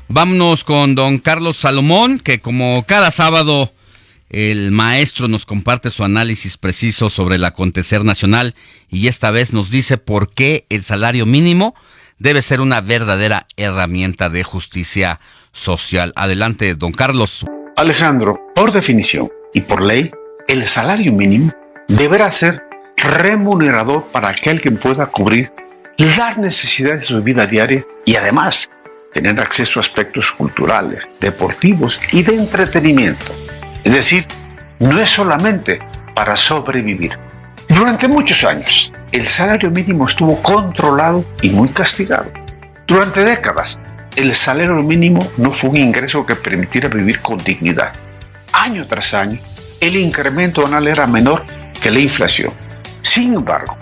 Vámonos con don Carlos Salomón, que como cada sábado el maestro nos comparte su análisis preciso sobre el acontecer nacional y esta vez nos dice por qué el salario mínimo debe ser una verdadera herramienta de justicia social. Adelante, don Carlos. Alejandro, por definición y por ley, el salario mínimo deberá ser remunerador para aquel que pueda cubrir las necesidades de su vida diaria y además tener acceso a aspectos culturales, deportivos y de entretenimiento. Es decir, no es solamente para sobrevivir. Durante muchos años, el salario mínimo estuvo controlado y muy castigado. Durante décadas, el salario mínimo no fue un ingreso que permitiera vivir con dignidad. Año tras año, el incremento anual era menor que la inflación. Sin embargo,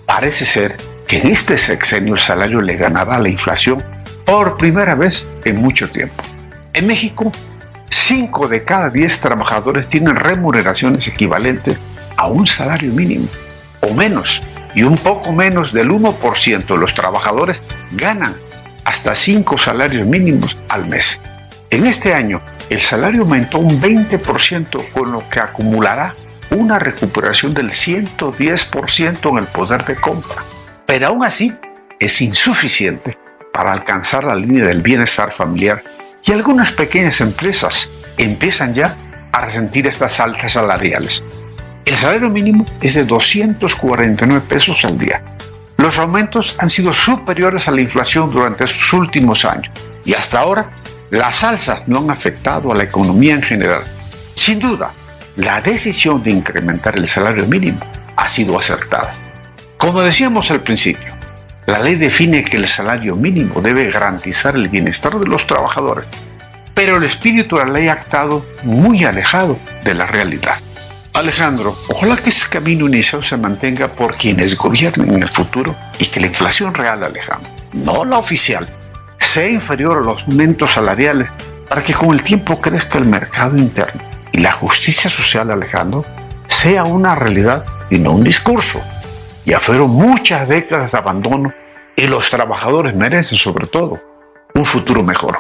parece ser que en este sexenio el salario le ganará a la inflación por primera vez en mucho tiempo. En México, 5 de cada 10 trabajadores tienen remuneraciones equivalentes a un salario mínimo o menos, y un poco menos del 1% de los trabajadores ganan hasta 5 salarios mínimos al mes. En este año, el salario aumentó un 20%, con lo que acumulará una recuperación del 110% en el poder de compra. Pero aún así, es insuficiente para alcanzar la línea del bienestar familiar y algunas pequeñas empresas empiezan ya a resentir estas altas salariales. El salario mínimo es de 249 pesos al día. Los aumentos han sido superiores a la inflación durante estos últimos años y hasta ahora las alzas no han afectado a la economía en general. Sin duda, la decisión de incrementar el salario mínimo ha sido acertada. Como decíamos al principio, la ley define que el salario mínimo debe garantizar el bienestar de los trabajadores, pero el espíritu de la ley ha estado muy alejado de la realidad. Alejandro, ojalá que este camino iniciado se mantenga por quienes gobiernen en el futuro y que la inflación real, Alejandro, no la oficial, sea inferior a los aumentos salariales para que con el tiempo crezca el mercado interno y la justicia social, Alejandro, sea una realidad y no un discurso. Ya fueron muchas décadas de abandono y los trabajadores merecen, sobre todo, un futuro mejor.